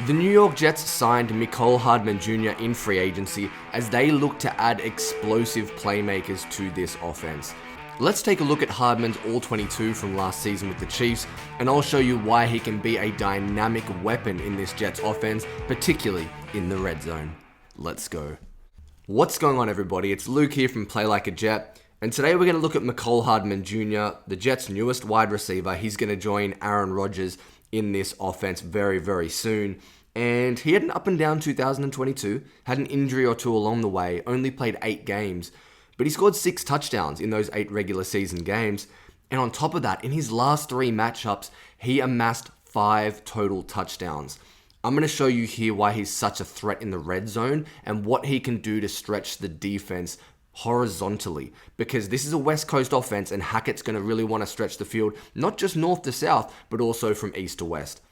The New York Jets signed Mecole Hardman Jr. in free agency as they look to add explosive playmakers to this offense. Let's take a look at Hardman's All-22 from last season with the Chiefs, and I'll show you why he can be a dynamic weapon in this Jets offense, particularly in the red zone. Let's go. What's going on, everybody? It's Luke here from Play Like a Jet, and today we're going to look at Mecole Hardman Jr., the Jets' newest wide receiver. He's going to join Aaron Rodgers in this offense very, very soon. And he had an up and down 2022, had an injury or two along the way, only played 8 games, but he scored 6 touchdowns in those 8 regular season games. And on top of that, in his last 3 matchups, he amassed 5 total touchdowns. I'm going to show you here why he's such a threat in the red zone and what he can do to stretch the defense horizontally, because this is a West Coast offense and Hackett's going to really want to stretch the field, not just north to south, but also from east to west.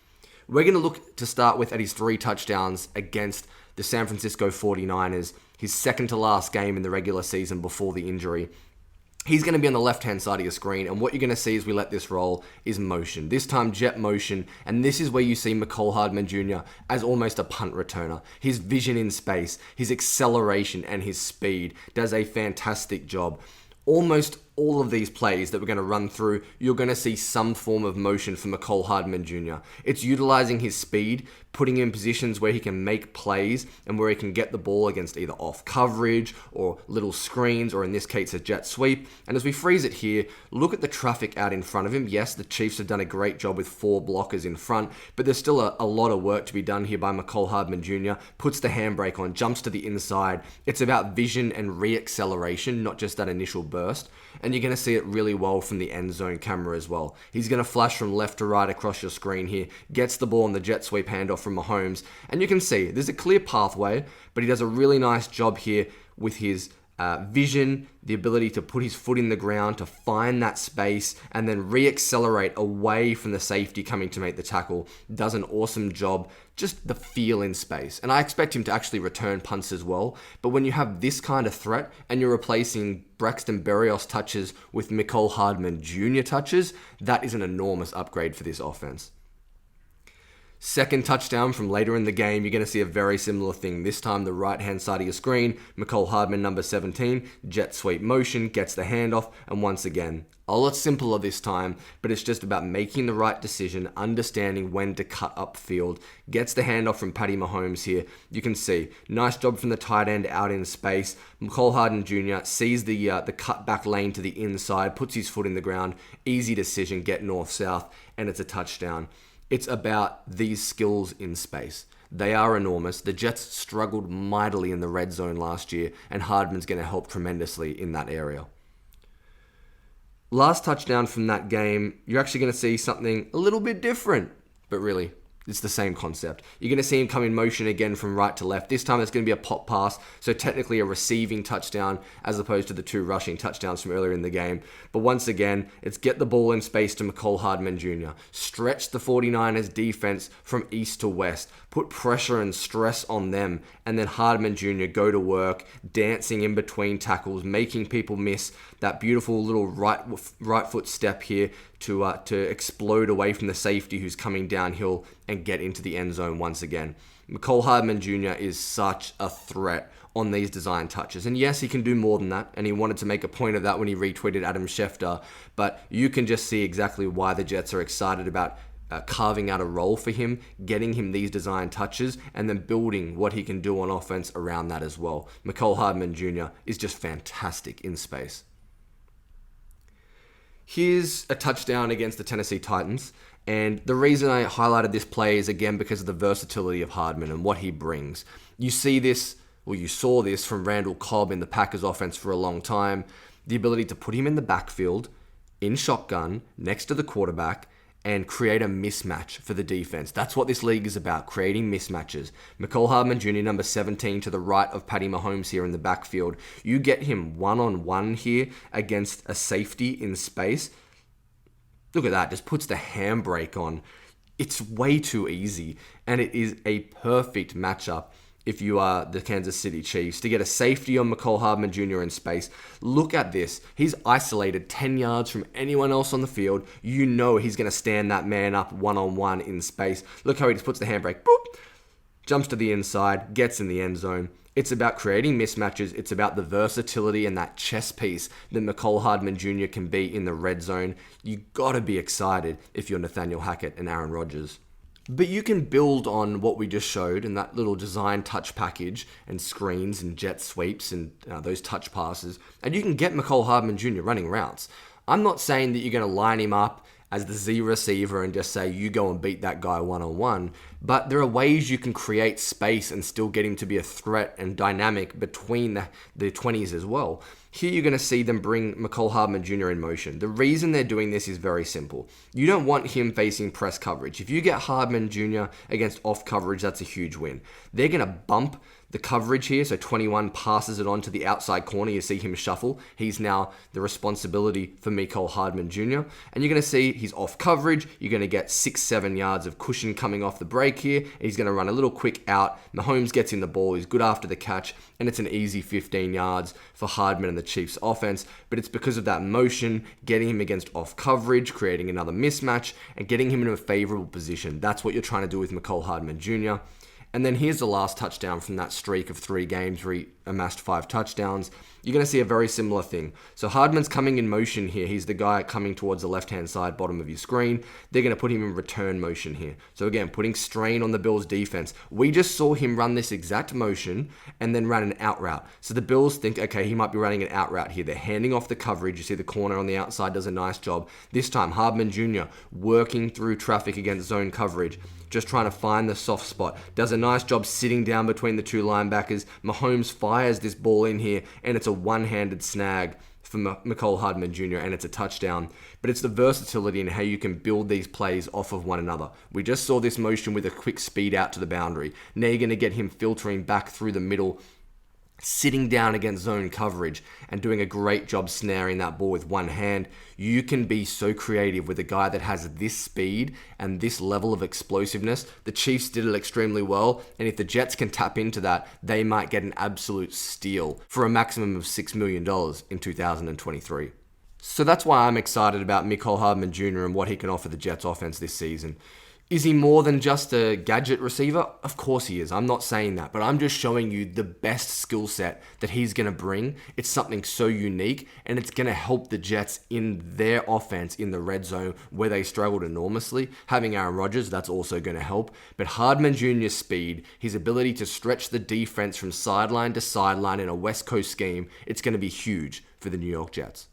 We're going to look to start with at his 3 touchdowns against the San Francisco 49ers, his second to last game in the regular season before the injury. He's going to be on the left-hand side of your screen, and what you're going to see as we let this roll is motion. This time, jet motion, and this is where you see Mecole Hardman Jr. as almost a punt returner. His vision in space, his acceleration, and his speed does a fantastic job. Almost all of these plays that we're going to run through, you're going to see some form of motion from Mecole Hardman Jr. It's utilizing his speed, putting him in positions where he can make plays and where he can get the ball against either off coverage or little screens, or in this case, a jet sweep. And as we freeze it here, look at the traffic out in front of him. Yes, the Chiefs have done a great job with 4 blockers in front, but there's still a lot of work to be done here by Mecole Hardman Jr. Puts the handbrake on, jumps to the inside. It's about vision and re-acceleration, not just that initial burst. And you're going to see it really well from the end zone camera as well. He's going to flash from left to right across your screen here, gets the ball on the jet sweep handoff from Mahomes, and you can see there's a clear pathway, but he does a really nice job here with his vision, the ability to put his foot in the ground, to find that space, and then re-accelerate away from the safety coming to make the tackle. Does an awesome job, just the feel in space. And I expect him to actually return punts as well. But when you have this kind of threat, and you're replacing Braxton Berrios touches with Mecole Hardman Jr. touches, that is an enormous upgrade for this offense. Second touchdown from later in the game, you're going to see a very similar thing. This time, the right-hand side of your screen, Mecole Hardman, number 17, jet sweep motion, gets the handoff, and once again, a lot simpler this time, but it's just about making the right decision, understanding when to cut upfield. Gets the handoff from Patty Mahomes here. You can see, nice job from the tight end out in space. Mecole Hardman Jr. sees the cutback lane to the inside, puts his foot in the ground, easy decision, get north-south, and it's a touchdown. It's about these skills in space. They are enormous. The Jets struggled mightily in the red zone last year, and Hardman's going to help tremendously in that area. Last touchdown from that game, you're actually going to see something a little bit different, but really, it's the same concept. You're going to see him come in motion again from right to left. This time it's going to be a pop pass, so technically a receiving touchdown as opposed to the 2 rushing touchdowns from earlier in the game. But once again, it's get the ball in space to Mecole Hardman Jr. Stretch the 49ers defense from east to west. Put pressure and stress on them, and then Hardman Jr. go to work, dancing in between tackles, making people miss that beautiful little right foot step here to explode away from the safety who's coming downhill and get into the end zone once again. Mecole Hardman Jr. is such a threat on these design touches. And yes, he can do more than that, and he wanted to make a point of that when he retweeted Adam Schefter, but you can just see exactly why the Jets are excited about carving out a role for him, getting him these design touches, and then building what he can do on offense around that as well. Mecole Hardman Jr. is just fantastic in space. Here's a touchdown against the Tennessee Titans, and the reason I highlighted this play is again because of the versatility of Hardman and what he brings. You see this, or you saw this from Randall Cobb in the Packers offense for a long time, the ability to put him in the backfield, in shotgun, next to the quarterback, and create a mismatch for the defense. That's what this league is about, creating mismatches. Mecole Hardman Jr., number 17, to the right of Patty Mahomes here in the backfield. You get him one-on-one here against a safety in space. Look at that, just puts the handbrake on. It's way too easy, and it is a perfect matchup if you are the Kansas City Chiefs, to get a safety on Mecole Hardman Jr. in space. Look at this. He's isolated 10 yards from anyone else on the field. You know he's going to stand that man up one-on-one in space. Look how he just puts the handbrake. Boop. jumps to the inside, gets in the end zone. It's about creating mismatches. It's about the versatility and that chess piece that Mecole Hardman Jr. can be in the red zone. You gotta be excited if you're Nathaniel Hackett and Aaron Rodgers. But you can build on what we just showed in that little design touch package and screens and jet sweeps and those touch passes. And you can get Mecole Hardman Jr. running routes. I'm not saying that you're going to line him up as the Z receiver and just say, you go and beat that guy one-on-one. But there are ways you can create space and still get him to be a threat and dynamic between the 20s as well. Here you're going to see them bring Mecole Hardman Jr. in motion. The reason they're doing this is very simple. You don't want him facing press coverage. If you get Hardman Jr. against off coverage, that's a huge win. They're going to bump the coverage here, so 21 passes it on to the outside corner. You see him shuffle. He's now the responsibility for Mecole Hardman Jr. And you're going to see he's off coverage. You're going to get 6-7 yards of cushion coming off the break here. He's going to run a little quick out. Mahomes gets in the ball. He's good after the catch. And it's an easy 15 yards for Hardman and the Chiefs offense. But it's because of that motion, getting him against off coverage, creating another mismatch, and getting him in a favorable position. That's what you're trying to do with Mecole Hardman Jr. And then here's the last touchdown from that streak of 3 games where he amassed 5 touchdowns. You're going to see a very similar thing. So Hardman's coming in motion here. He's the guy coming towards the left-hand side, bottom of your screen. They're going to put him in return motion here. So again, putting strain on the Bills' defense. We just saw him run this exact motion and then run an out route. So the Bills think, okay, he might be running an out route here. They're handing off the coverage. You see the corner on the outside does a nice job. This time, Hardman Jr. working through traffic against zone coverage, just trying to find the soft spot. Does a nice job sitting down between the 2 linebackers. Mahomes fires this ball in here, and it's a one-handed snag for Mecole Hardman Jr., and it's a touchdown. But it's the versatility and how you can build these plays off of one another. We just saw this motion with a quick speed out to the boundary. Now you're going to get him filtering back through the middle, sitting down against zone coverage and doing a great job snaring that ball with one hand. You can be so creative with a guy that has this speed and this level of explosiveness. The Chiefs did it extremely well, and if the Jets can tap into that, they might get an absolute steal for a maximum of $6 million in 2023. So that's why I'm excited about Mecole Hardman Jr. and what he can offer the Jets offense this season. Is he more than just a gadget receiver? Of course he is. I'm not saying that, but I'm just showing you the best skill set that he's going to bring. It's something so unique, and it's going to help the Jets in their offense in the red zone where they struggled enormously. Having Aaron Rodgers, that's also going to help. But Hardman Jr.'s speed, his ability to stretch the defense from sideline to sideline in a West Coast scheme, it's going to be huge for the New York Jets.